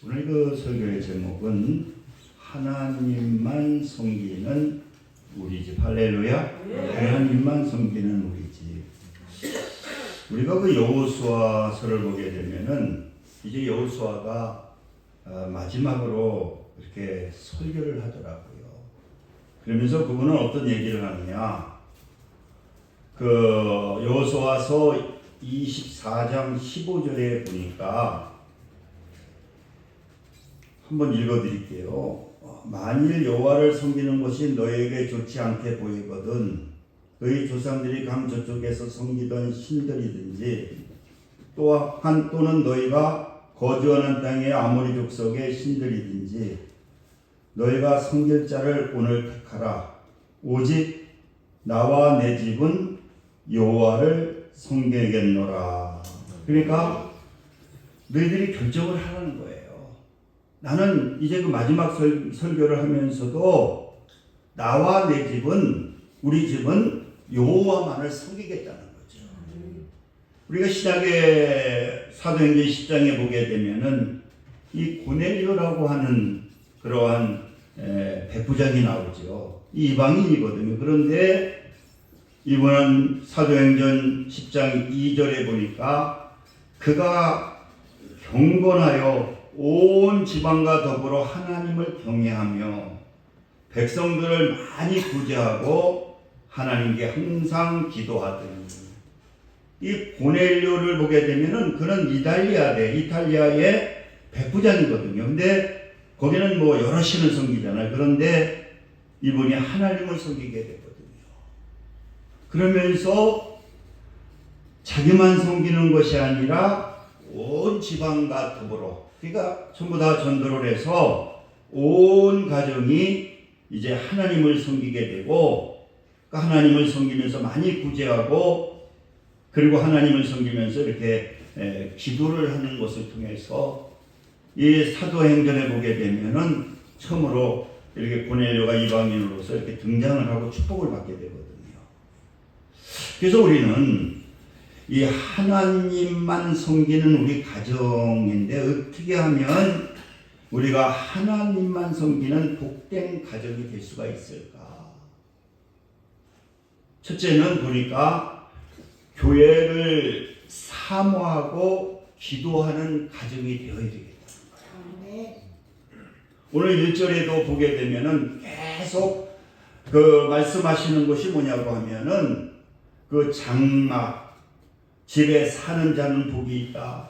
오늘 그 설교의 제목은 하나님만 섬기는 우리 집. 할렐루야. 하나님만 섬기는 우리 집. 우리가 그 여호수아서를 보게 되면은 이제 여호수아가 마지막으로 이렇게 설교를 하더라고요. 그러면서 그분은 어떤 얘기를 하느냐, 그 여호수아서 24장 15절에 보니까 한번 읽어드릴게요. 만일 여호와를 섬기는 것이 너에게 좋지 않게 보이거든 너희 조상들이 강 저쪽에서 섬기던 신들이든지 또는 너희가 거주하는 땅의 아모리 족속의 신들이든지 너희가 섬길 자를 오늘 택하라. 오직 나와 내 집은 여호와를 섬기겠노라. 그러니까 너희들이 결정을 하라는 거예요. 나는 이제 그 마지막 설교를 하면서도 나와 내 집은, 우리 집은 여호와만을 섬기겠다는 거죠. 우리가 신약의 사도행전 10장에 보게 되면은 이 고넬료라고 하는 그러한 백부장이 나오죠. 이 이방인이거든요. 그런데 이번 사도행전 10장 2절에 보니까 그가 경건하여 온 지방과 더불어 하나님을 경외하며 백성들을 많이 구제하고 하나님께 항상 기도하더니. 이 고넬료를 보게 되면은 그는 이탈리아의 백부장이거든요. 근데 거기는 뭐 여러 신을 섬기잖아요. 그런데 이분이 하나님을 섬기게 되거든요. 그러면서 자기만 섬기는 것이 아니라 온 지방과 더불어, 그러니까 전부 다 전도를 해서 온 가정이 이제 하나님을 섬기게 되고, 그러니까 하나님을 섬기면서 많이 구제하고, 그리고 하나님을 섬기면서 이렇게 기도를 하는 것을 통해서 이 사도행전에 보게 되면은 처음으로 이렇게 고넬료가 이방인으로서 이렇게 등장을 하고 축복을 받게 되거든요. 그래서 우리는 이 하나님만 섬기는 우리 가정인데 어떻게 하면 우리가 하나님만 섬기는 복된 가정이 될 수가 있을까? 첫째는 보니까 교회를 사모하고 기도하는 가정이 되어야 되겠다는 거예요. 오늘 1절에도 보게 되면은 계속 그 말씀하시는 것이 뭐냐고 하면은 그 장막, 집에 사는 자는 복이 있다.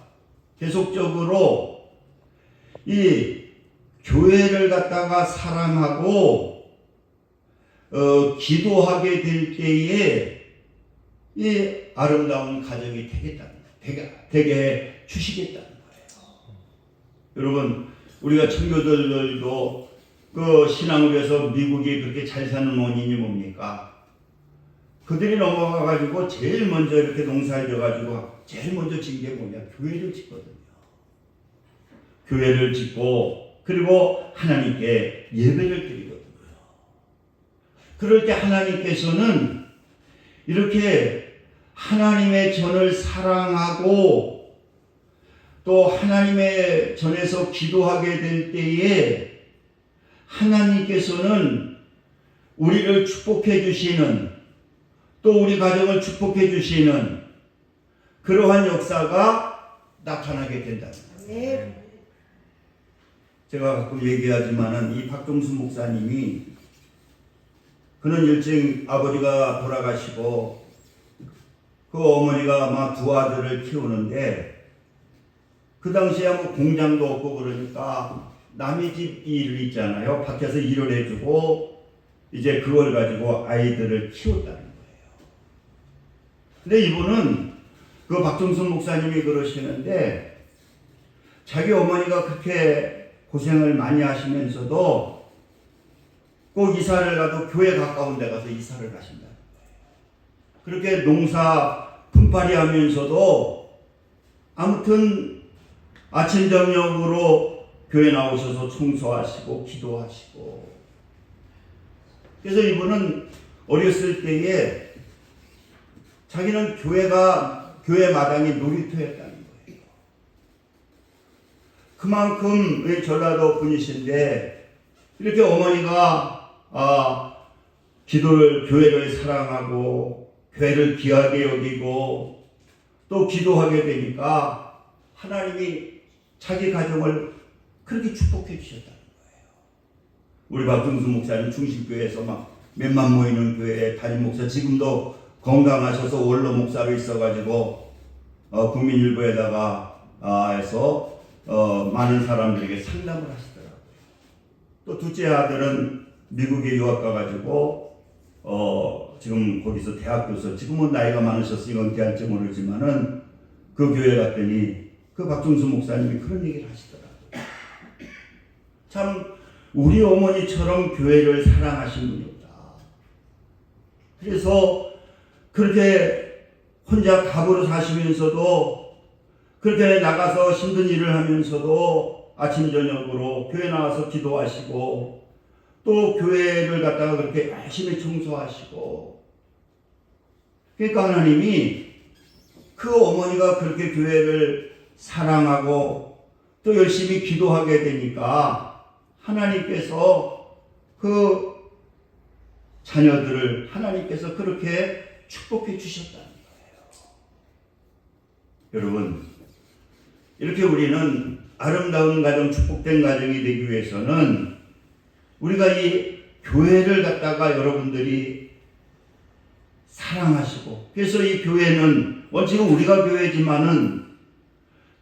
계속적으로 이 교회를 갖다가 사랑하고 기도하게 될 때에 이 아름다운 가정이 되게 주시겠다는 거예요. 여러분, 우리가 청교도들도 그 신앙을 미국이 그렇게 잘 사는 원인이 뭡니까? 그들이 넘어가가지고 제일 먼저 이렇게 농사를 져가지고 제일 먼저 짓는 게 뭐냐? 교회를 짓거든요. 교회를 짓고 그리고 하나님께 예배를 드리거든요. 그럴 때 하나님께서는 이렇게 하나님의 전을 사랑하고 또 하나님의 전에서 기도하게 될 때에 하나님께서는 우리를 축복해 주시는, 또 우리 가정을 축복해 주시는 그러한 역사가 나타나게 된다는 거예요. 제가 가끔 얘기하지만은 이 박종수 목사님이, 그는 일찍 아버지가 돌아가시고 그 어머니가 막 두 아들을 키우는데 그 당시에 뭐 공장도 없고 그러니까 남의 집 일 있잖아요. 밖에서 일을 해주고 이제 그걸 가지고 아이들을 키웠다는 거예요. 근데 이분은 그 박종순 목사님이 그러시는데 자기 어머니가 그렇게 고생을 많이 하시면서도 꼭 이사를 가도 교회 가까운 데 가서 이사를 가신다는 거예요. 그렇게 농사 분팔이 하면서도 아무튼 아침 저녁으로 교회 나오셔서 청소하시고 기도하시고. 그래서 이분은 어렸을 때에 자기는 교회 마당이 놀이터였다는 거예요. 그만큼 전라도 분이신데 이렇게 어머니가 기도를 교회를 사랑하고 교회를 귀하게 여기고 또 기도하게 되니까 하나님이 자기 가정을 그렇게 축복해 주셨다는 거예요. 우리 박정수 목사님 중심교회에서 막 몇만 모이는 교회 담임 목사, 지금도 건강하셔서 원로 목사로 있어가지고 국민일보에다가 해서 많은 사람들에게 상담을 하시더라고요. 또 둘째 아들은 미국에 유학 가가지고 지금 거기서 대학 교수, 지금은 나이가 많으셨으니까 은퇴할지 모르지만은 그 교회 갔더니 그 박종수 목사님이 그런 얘기를 하시더라고요. 참 우리 어머니처럼 교회를 사랑하신 분이 없다. 그래서 그렇게 혼자 갑으로 사시면서도 그렇게 나가서 힘든 일을 하면서도 아침 저녁으로 교회 나와서 기도하시고 또 교회를 갖다가 그렇게 열심히 청소하시고, 그러니까 하나님이 그 어머니가 그렇게 교회를 사랑하고 또 열심히 기도하게 되니까 하나님께서 그 자녀들을 하나님께서 그렇게 축복해 주셨다는 거예요. 여러분, 이렇게 우리는 아름다운 가정, 축복된 가정이 되기 위해서는 우리가 이 교회를 갖다가 여러분들이 사랑하시고, 그래서 이 교회는 지금 우리가 교회지만은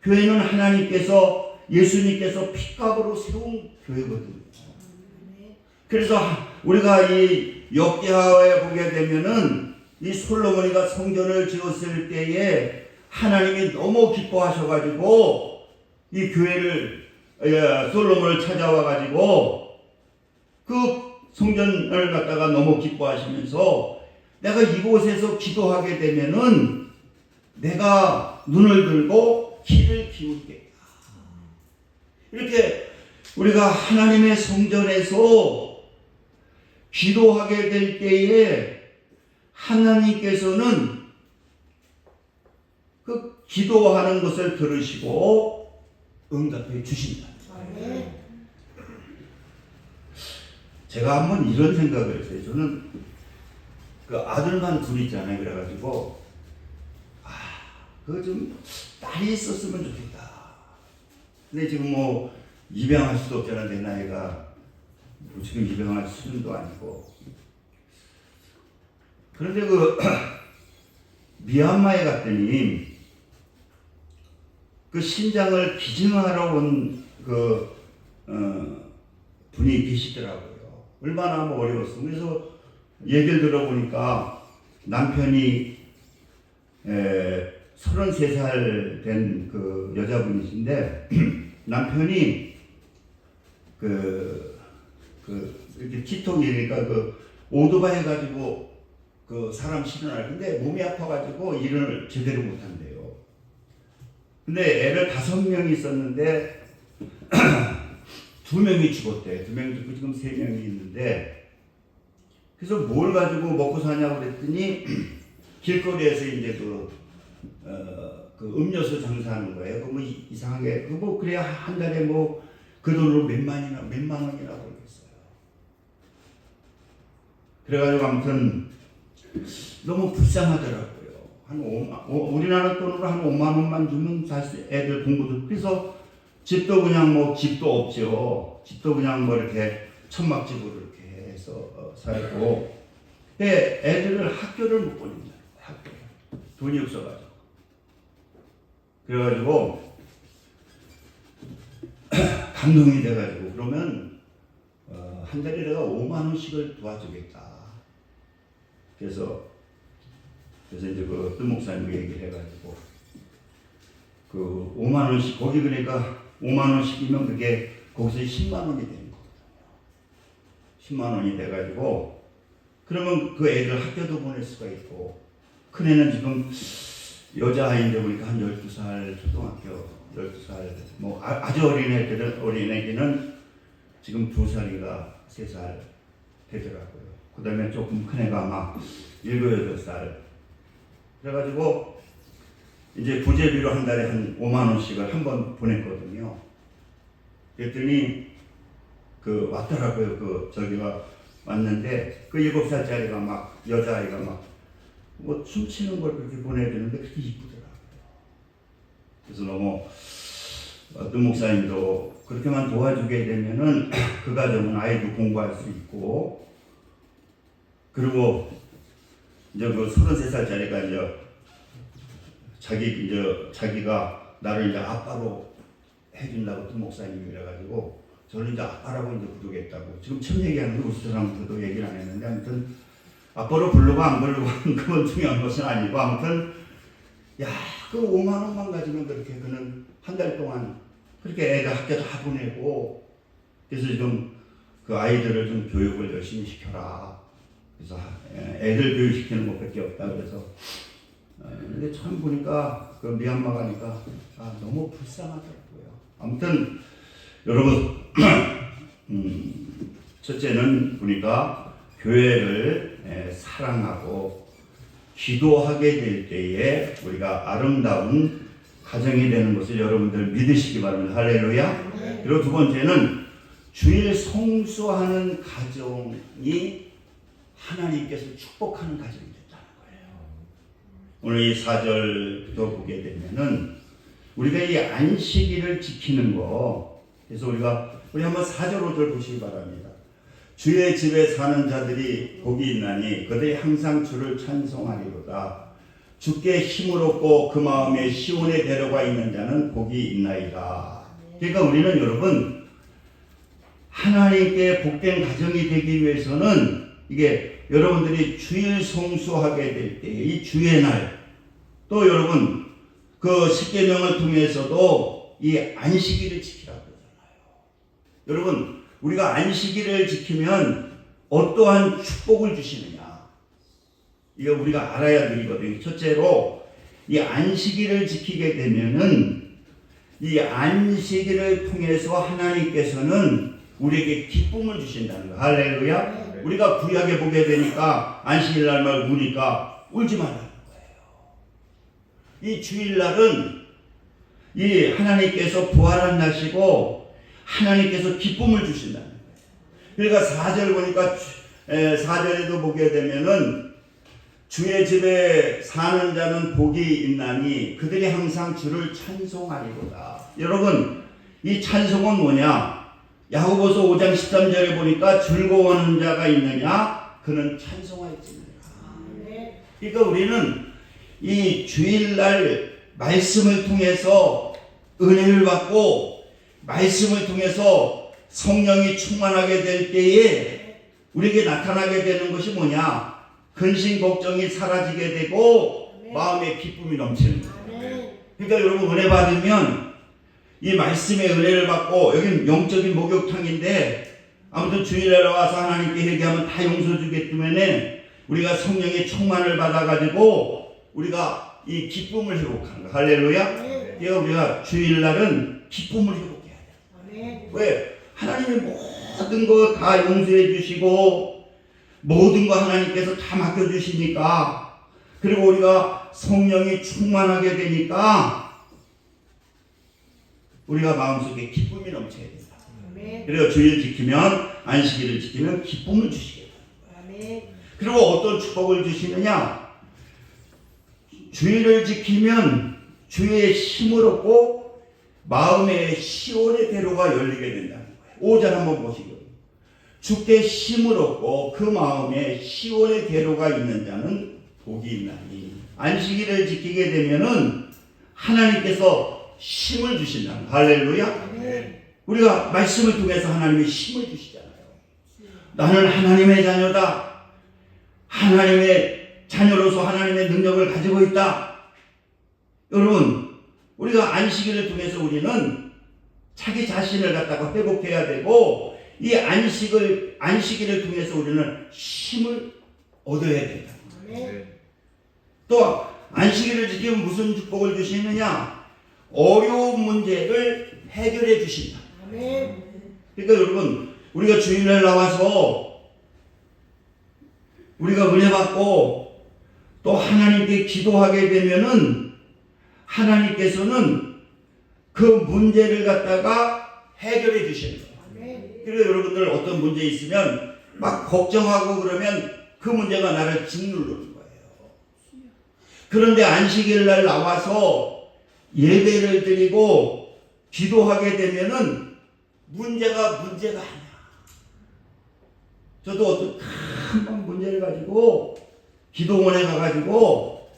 교회는 하나님께서 예수님께서 핏값으로 세운 교회거든요. 그래서 우리가 이 역대하에 보게 되면은 이 솔로몬이가 성전을 지었을 때에 하나님이 너무 기뻐하셔가지고 이 교회를 솔로몬을 찾아와가지고 그 성전을 갖다가 너무 기뻐하시면서 내가 이곳에서 기도하게 되면은 내가 눈을 들고 귀를 기울게. 이렇게 우리가 하나님의 성전에서 기도하게 될 때에 하나님께서는 그 기도하는 것을 들으시고 응답해 주신다. 제가 한번 이런 생각을 했어요. 저는 그 아들만 둘 있잖아요. 그래가지고 그거 좀 딸이 있었으면 좋겠다. 근데 지금 뭐 입양할 수도 없잖아. 내 나이가 지금 입양할 수준도 아니고. 그런데 그 미얀마에 갔더니 그 신장을 기증하러 온 분이 계시더라고요. 얼마나 뭐 어려웠어. 그래서 얘기를 들어보니까 남편이 33살 된 그 여자분이신데 남편이 이렇게 치통이니까 오토바이 가지고 사람 실어날 근데 몸이 아파가지고 일을 제대로 못한대요. 근데 애를 5명이 있었는데 2명이 죽었대. 2명이 죽고 지금 3명이 있는데, 그래서 뭘 가지고 먹고 사냐고 그랬더니 길거리에서 이제 그 음료수 장사하는 거예요. 뭐 이상하게 뭐 그래야 한 달에 뭐 그 돈으로 몇만 원이라고 그랬어요. 그래가지고 아무튼 너무 불쌍하더라고요. 우리나라 돈으로 한 5만 원만 주면 사실 애들 공부도. 그래서 집도 그냥 뭐 집도 없죠. 집도 그냥 뭐 이렇게 천막집으로 이렇게 해서 살고. 근데 애들을 학교를 못 보낸다. 학교를. 돈이 없어가지고. 그래가지고 감동이 돼가지고 그러면 한 달에 내가 5만 원씩을 도와주겠다. 그래서 이제 그 뜬목사님 얘기를 해가지고 그 5만 원씩 거기 그러니까 5만 원씩이면 그게 거기서 10만 원이 되는 거거든요. 10만 원이 돼가지고 그러면 그 애들 학교도 보낼 수가 있고, 큰 애는 지금 여자아이인데 보니까 한 12살 초등학교 12살 뭐 아주 어린애기는 지금 2살이가 3살 되더라고요. 그 다음에 조금 큰 애가 아마 7, 8살. 그래가지고 이제 부재비로 한 달에 한 5만 원씩을 한 번 보냈거든요. 그랬더니 그 왔더라고요. 그 저기가 왔는데 그 7살짜리가 막 여자아이가 막 뭐 춤추는 걸 그렇게 보내주는데 그렇게 이쁘더라고요. 그래서 너무 어떤 목사님도 그렇게만 도와주게 되면은 그 가정은 아이도 공부할 수 있고, 그리고 이제 그 33살짜리가 이제 자기가 나를 이제 아빠로 해준다고 어떤 목사님이 그래가지고 저는 이제 아빠라고 이제 부르겠다고 지금 처음 얘기하는데 우리 사람들도 얘기를 안 했는데, 아무튼 아빠로 부르고 안 부르고 그건 중요한 것은 아니고, 아무튼 그 5만 원만 가지면 그렇게 그는 한 달 동안 그렇게 애들 학교 다 보내고, 그래서 지금 그 아이들을 좀 교육을 열심히 시켜라. 그래서 애들 교육시키는 것밖에 없다. 그래서 근데 참 보니까 그 미얀마 가니까 너무 불쌍하더라고요. 아무튼 여러분 첫째는 보니까 교회를 사랑하고 기도하게 될 때에 우리가 아름다운 가정이 되는 것을 여러분들 믿으시기 바랍니다. 할렐루야. 네. 그리고 두 번째는 주일 성수하는 가정이 하나님께서 축복하는 가정이 됐다는 거예요. 오늘 이 4절부터 보게 되면은 우리가 이 안식일을 지키는 거, 그래서 우리 한번 4절 5절 보시기 바랍니다. 주의 집에 사는 자들이 복이 있나니 그들이 항상 주를 찬송하리로다. 주께 힘을 얻고 그 마음에 시온의 대로가 있는 자는 복이 있나이다. 그러니까 우리는 여러분 하나님께 복된 가정이 되기 위해서는 이게 여러분들이 주일 성수하게 될 때 이 주의 날, 또 여러분 그 십계명을 통해서도 이 안식일을 지키라고 그러잖아요. 여러분 우리가 안식일을 지키면 어떠한 축복을 주시느냐, 이거 우리가 알아야 되거든요. 첫째로 이 안식일을 지키게 되면은 이 안식일을 통해서 하나님께서는 우리에게 기쁨을 주신다는 거예요. 할렐루야. 네. 우리가 구약에 보게 되니까 안식일 날만 우니까 울지 말라는 거예요. 이 주일날은 이 하나님께서 부활한 날이고 하나님께서 기쁨을 주신다는 거예요. 그러니까 4절 보니까 4절에도 보게 되면은 주의 집에 사는 자는 복이 있나니 그들이 항상 주를 찬송하리로다. 여러분 이 찬송은 뭐냐? 야고보서 5장 13절에 보니까 즐거워하는 자가 있느냐? 그는 찬송할지니라. 그러니까 우리는 이 주일날 말씀을 통해서 은혜를 받고 말씀을 통해서 성령이 충만하게 될 때에 우리에게 나타나게 되는 것이 뭐냐? 근심 걱정이 사라지게 되고 마음에 기쁨이 넘치는 거예요. 그러니까 여러분 은혜 받으면 이 말씀의 은혜를 받고, 여기는 영적인 목욕탕인데 아무튼 주일에 와서 하나님께 회개하면 다 용서 주기 때문에 우리가 성령의 충만을 받아가지고 우리가 이 기쁨을 회복하는 거예요. 할렐루야. 그러니까 우리가 주일날은 기쁨을 회복해야 돼요. 왜? 하나님이 모든 거 다 용서해 주시고 모든 거 하나님께서 다 맡겨주시니까, 그리고 우리가 성령이 충만하게 되니까 우리가 마음속에 기쁨이 넘쳐야 된다. 그리고 주일 지키면, 안식일을 지키면 기쁨을 주시게 되는 거예요. 그리고 어떤 축복을 주시느냐? 주일을 지키면 주의 힘을 얻고 마음의 시온의 대로가 열리게 된다는 거예요. 5절 한번 보시고, 주께 힘을 얻고 그 마음에 시온의 대로가 있는 자는 복이 있나니. 안식일을 지키게 되면은 하나님께서 힘을 주신다는 거예요. 할렐루야. 우리가 말씀을 통해서 하나님이 힘을 주시잖아요. 나는 하나님의 자녀다. 하나님의 자녀로서 하나님의 능력을 가지고 있다. 여러분 우리가 안식일을 통해서 우리는 자기 자신을 갖다가 회복해야 되고, 이 안식일을 통해서 우리는 힘을 얻어야 된다. 또 안식일을 지키면 무슨 축복을 주시느냐? 어려운 문제를 해결해 주신다. 그러니까 여러분 우리가 주일날 나와서 우리가 은혜 받고 또 하나님께 기도하게 되면은 하나님께서는 그 문제를 갖다가 해결해 주시는 거예요. 그리고 여러분들 어떤 문제 있으면 막 걱정하고 그러면 그 문제가 나를 짓누르는 거예요. 그런데 안식일 날 나와서 예배를 드리고 기도하게 되면은 문제가 아니야. 저도 어떤 큰 문제를 가지고 기도원에 가가지고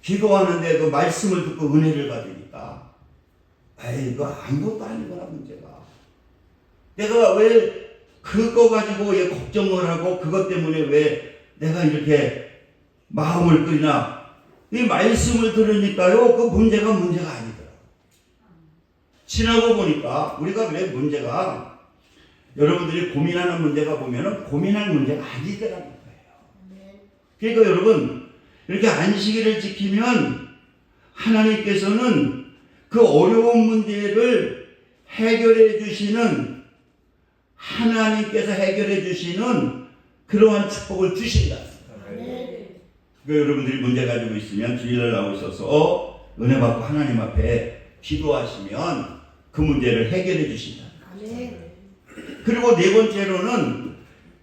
기도하는데 그 말씀을 듣고 은혜를 받으니까 이거 아무것도 아니구나 문제가. 내가 왜 그거 가지고 왜 걱정을 하고 그것 때문에 왜 내가 이렇게 마음을 끓이나. 이 말씀을 들으니까요 그 문제가 아니더라고요. 지나고 보니까 우리가 그래 문제가 여러분들이 고민하는 문제가 보면은 고민할 문제가 아니더라는 거예요. 그러니까 여러분 이렇게 안식일을 지키면 하나님께서는 그 어려운 문제를 해결해 주시는 하나님께서 해결해 주시는 그러한 축복을 주신다. 그러니까 여러분들이 문제 가지고 있으면 주일날 나오셔서 은혜 받고 하나님 앞에 기도하시면 그 문제를 해결해 주신다. 그리고 네 번째로는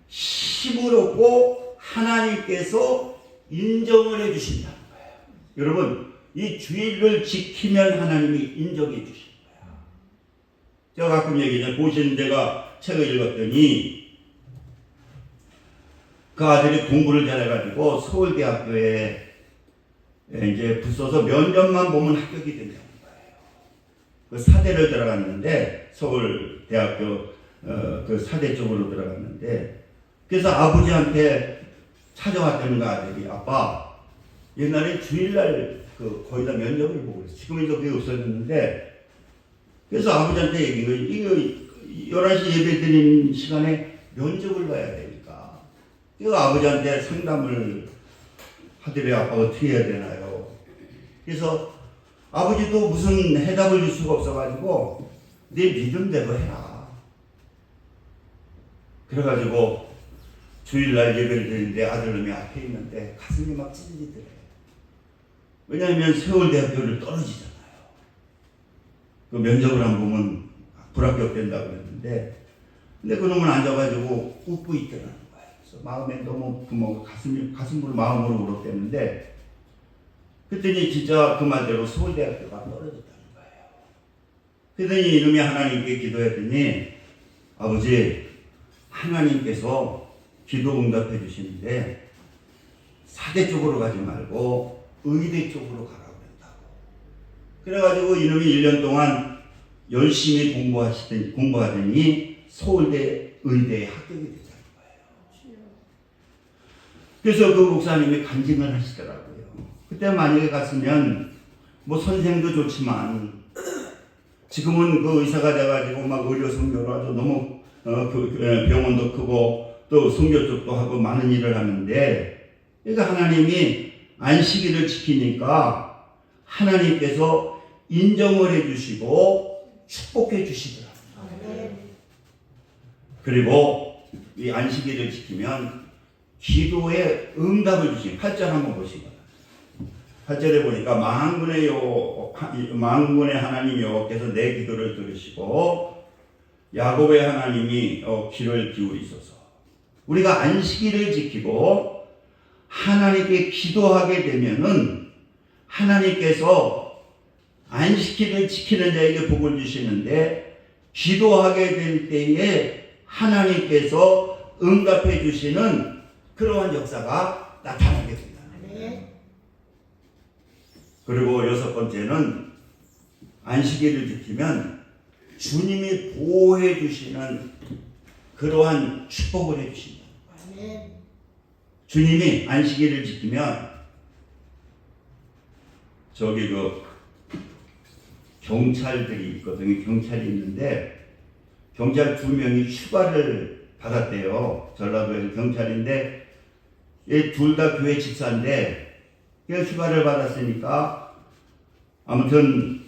힘을 얻고 하나님께서 인정을 해 주신다는 거예요. 여러분 이 주일을 지키면 하나님이 인정해 주신 거예요. 제가 가끔 얘기해요. 보시는 제가 책을 읽었더니 그 아들이 공부를 잘해가지고 서울대학교에 이제 붙어서 면접만 보면 합격이 된다는 거예요. 그 사대를 들어갔는데 서울대학교 그 사대 쪽으로 들어갔는데 그래서 아버지한테 찾아왔다는 그 아들이 아빠 옛날에 주일날 그 거의 다 면접을 보고 그랬어. 지금은 그게 없어졌는데 그래서 아버지한테 얘기해요. 이거 11시 예배 드리는 시간에 면접을 봐야 되니까 그래서 아버지한테 상담을 하더래. 아빠 어떻게 해야 되나요? 그래서 아버지도 무슨 해답을 줄 수가 없어가지고 네 믿음대로 해라. 그래가지고 주일날 예배를 드리는데 아들놈이 앞에 있는데 가슴이 막 찔리더래. 왜냐하면 서울대학교를 떨어지잖아요. 그 면접을 안 보면 불합격된다고 그랬는데 근데 그놈은 앉아가지고 웃고 있더라는 거예요. 그래서 마음에 너무 가슴으로 마음으로 울었대는데 그랬더니 진짜 그 말대로 서울대학교가 떨어졌다는 거예요. 그랬더니 이놈이 하나님께 기도했더니 아버지 하나님께서 기도 응답해 주시는데 사대 쪽으로 가지 말고 의대 쪽으로 가라고 그랬다고. 그래가지고 이놈이 1년 동안 열심히 공부하더니 서울대 의대에 합격이 됐다는 거예요. 그래서 그 목사님이 간증을 하시더라고요. 그때 만약에 갔으면 뭐 선생도 좋지만 지금은 그 의사가 돼가지고 막 의료 선교로 아주 너무 병원도 크고 또 선교 쪽도 하고 많은 일을 하는데 그러니까 하나님이 안식일을 지키니까 하나님께서 인정을 해주시고 축복해 주시더라고요. 그리고 이 안식일을 지키면 기도에 응답을 주시는 8절 한번 보시고 8절에 보니까 만군의 하나님 여호와께서 내 기도를 들으시고 야곱의 하나님이 귀를 기울이소서. 우리가 안식일을 지키고 하나님께 기도하게 되면은 하나님께서 안식일을 지키는 자에게 복을 주시는데 기도하게 될 때에 하나님께서 응답해 주시는 그러한 역사가 나타나게 됩니다. 그리고 6번째는 안식일을 지키면 주님이 보호해 주시는 그러한 축복을 해 주신다. 주님이 안식일을 지키면 저기 그 경찰들이 있거든요. 경찰이 있는데 경찰 2명이 휴가를 받았대요. 전라도에서 경찰인데 둘 다 교회 집사인데 휴가를 받았으니까 아무튼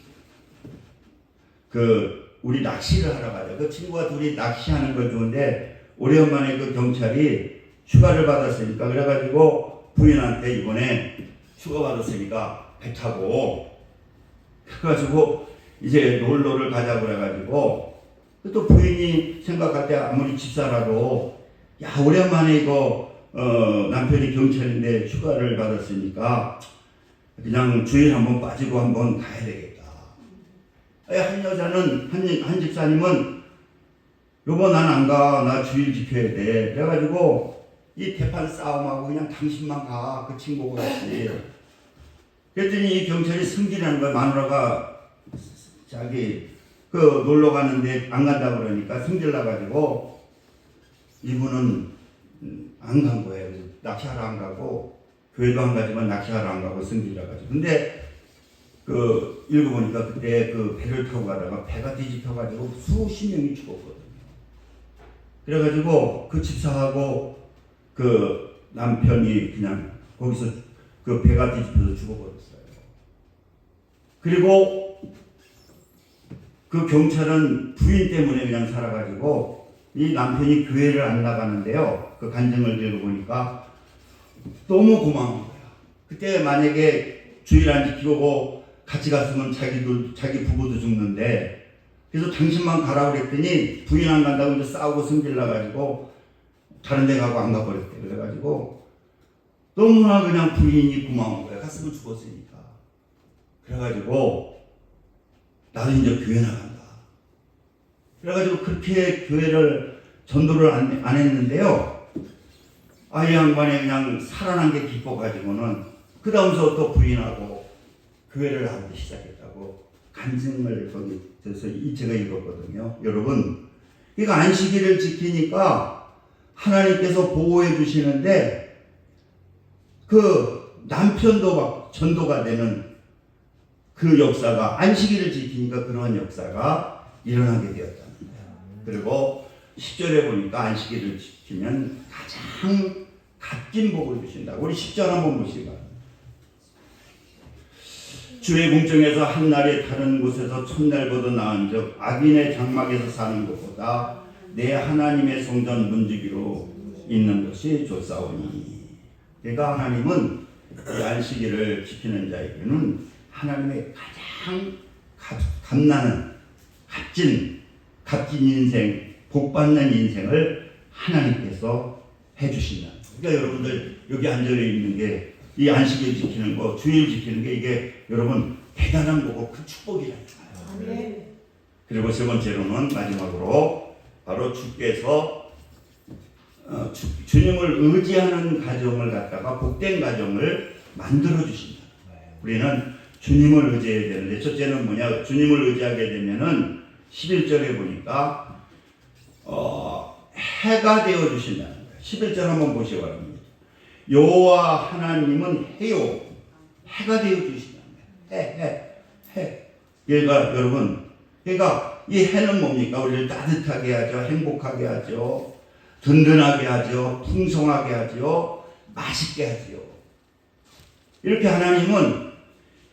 우리 낚시를 하러 가요. 그 친구가 둘이 낚시하는 건 좋은데 오래간만에 그 경찰이 휴가를 받았으니까 그래가지고 부인한테 이번에 휴가 받았으니까 배 타고 그래가지고 이제 놀러를 가자고 그래가지고 또 부인이 생각할 때 아무리 집사라도 야 오랜만에 이거 남편이 경찰인데 휴가를 받았으니까 그냥 주일 한번 빠지고 한번 가야 되겠다. 한 여자는 한 집사님은 여보 난 안 가. 나 주일 지켜야 돼. 그래가지고 이 대판 싸움하고 그냥 당신만 가. 그 친구가 같이. 그랬더니 이 경찰이 승질하는 거야. 마누라가 자기 그 놀러 가는데 안 간다 그러니까 승질 나가지고 이분은 안 간 거예요. 낚시하러 안 가고 교회도 안 가지만 낚시하러 안 가고 승질 나가지고. 근데 그 읽어보니까 그때 그 배를 타고 가다가 배가 뒤집혀가지고 수십 명이 죽었거든요. 그래가지고 그 집사하고 그 남편이 그냥 거기서 그 배가 뒤집혀서 죽어버렸어요. 그리고 그 경찰은 부인 때문에 그냥 살아가지고 이 남편이 교회를 안 나가는데요. 그 간증을 읽어보니까 너무 고마운 거야. 그때 만약에 주일 안 지키고 같이 갔으면 자기 부부도 죽는데 그래서 당신만 가라고 그랬더니 부인 안 간다고 이제 싸우고 승질 나가지고 다른 데 가고 안 가버렸대. 그래가지고 너무나 그냥 부인이 고마운 거야. 갔으면 죽었으니까. 그래가지고 나도 이제 교회 나간다. 그래가지고 그렇게 교회를 전도를 안 했는데요. 이 양반이 그냥 살아난 게 기뻐가지고는 그 다음서부터 부인하고 교회를 나오기 시작했다고 간증을 거기서 제가 읽었거든요. 여러분, 이거 안식일을 지키니까 하나님께서 보호해 주시는데 그 남편도 막 전도가 되는 그 역사가 안식일을 지키니까 그러한 역사가 일어나게 되었다는 거예요. 그리고 10절에 보니까 안식일을 지키면 가장 값진 복을 주신다고. 우리 10절 한번 보시기 바랍니다. 주의 궁정에서 한 날에 다른 곳에서 첫날보다 나은즉 악인의 장막에서 사는 것보다 내 하나님의 성전 문지기로 있는 것이 좋사오니. 그러니까 하나님은 이 안식일을 지키는 자에게는 하나님의 가장 값나는 값진 인생, 복받는 인생을 하나님께서 해주신다. 그러니까 여러분들 여기 앉아 있는 게 이 안식일 지키는 거, 주일 지키는 게 이게 여러분 대단한 거고 큰 축복이라니까요. 그리고 세 번째로는 마지막으로 바로 주께서 주님을 의지하는 가정을 갖다가 복된 가정을 만들어 주신다. 우리는 주님을 의지해야 되는데 첫째는 뭐냐? 주님을 의지하게 되면은 11절에 보니까 해가 되어 주신다는 거예요. 11절 한번 보시기 바랍니다. 여호와 하나님은 해요. 해가 되어 주신다는 거예요. 해. 얘가 여러분, 그러니까 이 해는 뭡니까? 우리를 따뜻하게 하죠. 행복하게 하죠. 든든하게 하죠. 풍성하게 하죠. 맛있게 하죠. 이렇게 하나님은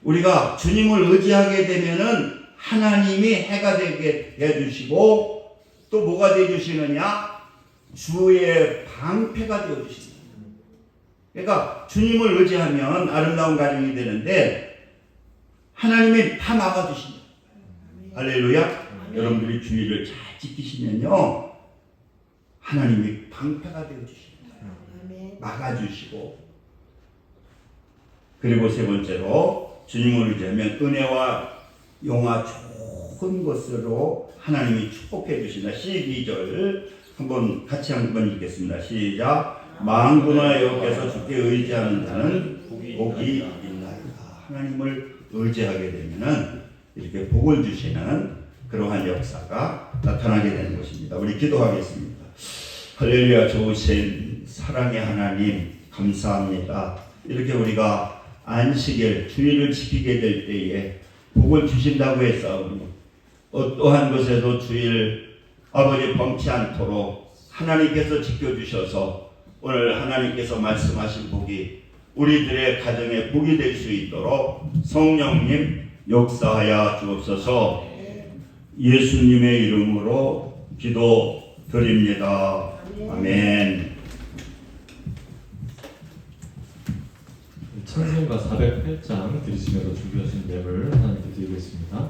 우리가 주님을 의지하게 되면은 하나님이 해가 되게 해주시고 또 뭐가 되어주시느냐? 주의 방패가 되어주십니다. 그러니까 주님을 의지하면 아름다운 가정이 되는데 하나님이 다 막아주신다. 할렐루야. 여러분들이 주의를 잘 지키시면요 하나님이 방패가 되어주십니다. 막아주시고. 그리고 세 번째로 주님을 의지하면 은혜와 영화 좋은 것으로 하나님이 축복해 주신다. 12절 한번 같이 한번 읽겠습니다. 시작. 만군의 여호와께서 주께 의지하는 자는 복이 있나이다. 하나님을 의지하게 되면은 이렇게 복을 주시는 그러한 역사가 나타나게 되는 것입니다. 우리 기도하겠습니다. 할렐루야. 좋으신 사랑의 하나님 감사합니다. 이렇게 우리가 안식일 주일을 지키게 될 때에 복을 주신다고 했사오니 어떠한 것에도 주일 아버지 범치 않도록 하나님께서 지켜주셔서 오늘 하나님께서 말씀하신 복이 우리들의 가정에 복이 될 수 있도록 성령님 역사하여 주옵소서. 예수님의 이름으로 기도드립니다. 아멘. 찬송가 408장 들으시면서 준비하신 랩을 하나님께 드리겠습니다.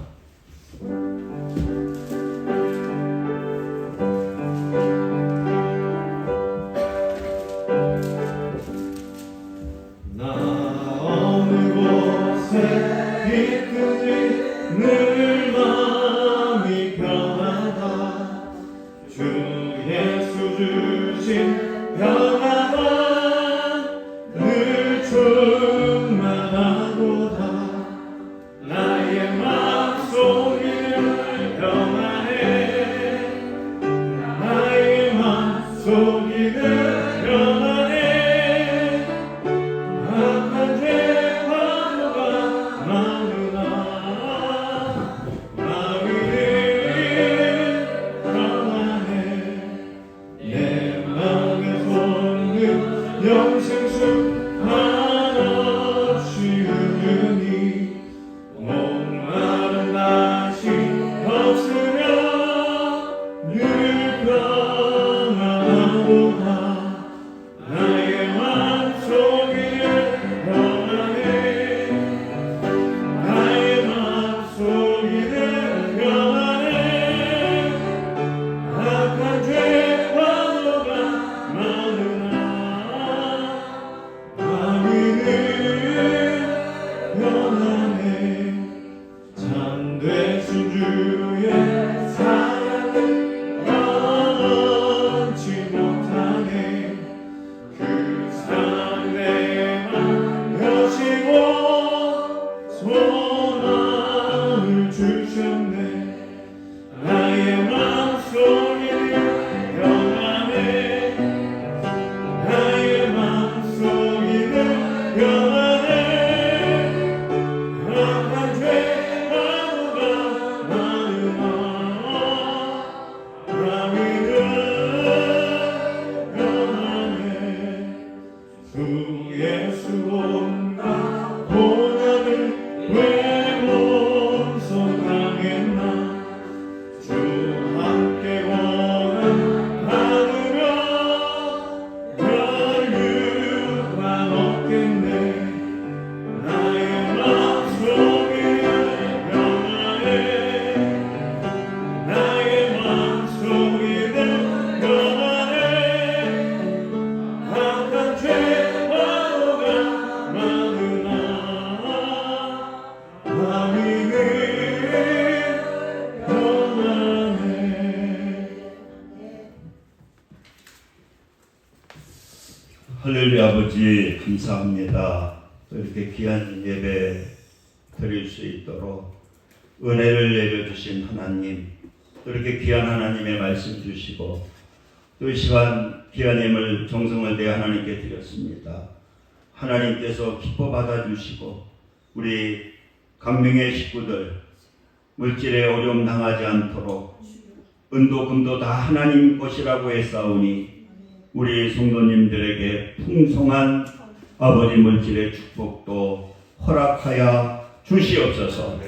평안하도다. 나의 맘속이를 평안해. 나의 맘속이를 평안해. 악한 죄와 너가 많으나 마음이는 평안해. 참되신 주의 사랑을 얻지 못하네. 그 사랑 내만 여시고 소망을 주셨네. 나의 맘속이는 평안해. 나의 맘속이는 평안해. 악한 죄가 너가 많으나 마음이는 평안해. 주 예수 온다 고난을 왜 몸소당했나. 주 함께 원한 받으며 혈육만 얻겠네. 나의 맘속이는 평안해. 나의 맘속이는 평안해. 악한 죄와 너가 많으나 마음이는 평안해. 할렐루야. 아버지 감사합니다. 또 이렇게 귀한 예배 드릴 수 있도록 은혜를 내려주신 하나님, 또 이렇게 귀한 하나님의 말씀 주시고 또 이 시간 귀한 예물 정성을 내 하나님께 드렸습니다. 하나님께서 기뻐 받아주시고 우리 강명의 식구들 물질에 어려움 당하지 않도록 은도 금도 다 하나님 것이라고 했사오니 우리 성도님들에게 풍성한 아버지 물질의 축복도 허락하여 주시옵소서.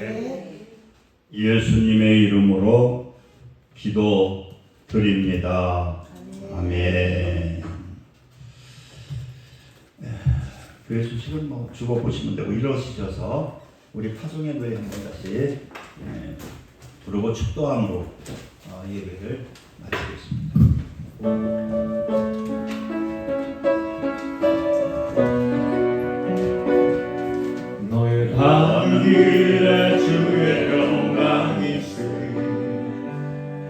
예수님의 이름으로 기도드립니다. 아멘. 교회 소식은 뭐 주고 보시면 되고 일어서셔서 우리 파송의 노래 한번 다시 부르고 축도함으로 예배를 마치겠습니다. 너의 가는 길에 주의 평강이 있으리.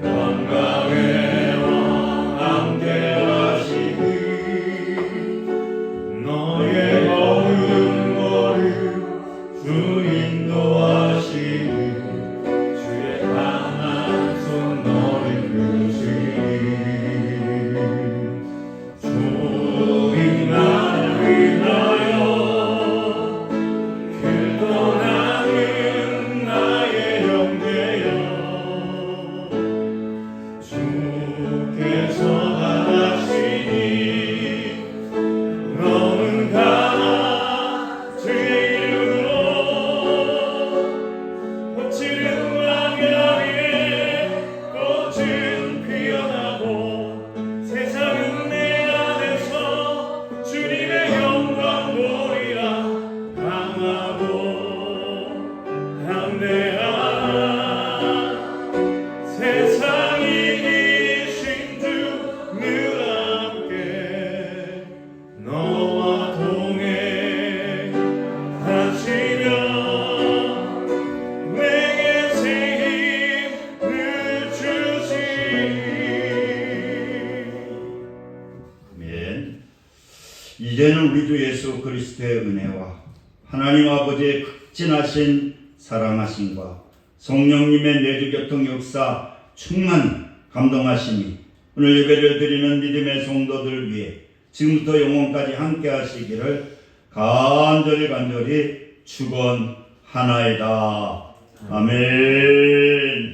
평강의 왕 함께하시니 너의 어려운 거리 주 인도하시니 주의 강한 손 너를 이끄시니 주인 나를 위하여 길 떠나는 나의 형제여 주께서 하시니 너는 가라 주의 이름으로 거칠은 광야에 꽃은 피어나고 세상은 내 안에서 주님의 영광 보리라. 강하고 담대한 세상이 이신 주 늘 함께 너와 동행하시며 내게 새 힘을 주시니. 아멘. 이제는 우리 주 예수 그리스도의 은혜와 하나님 아버지의 극진하신 사랑하심과 성령님의 내주 교통 역사 충만 감동하심이 오늘 예배를 드리는 믿음의 성도들 위해 지금부터 영원까지 함께 하시기를 간절히 축원하나이다. 아멘.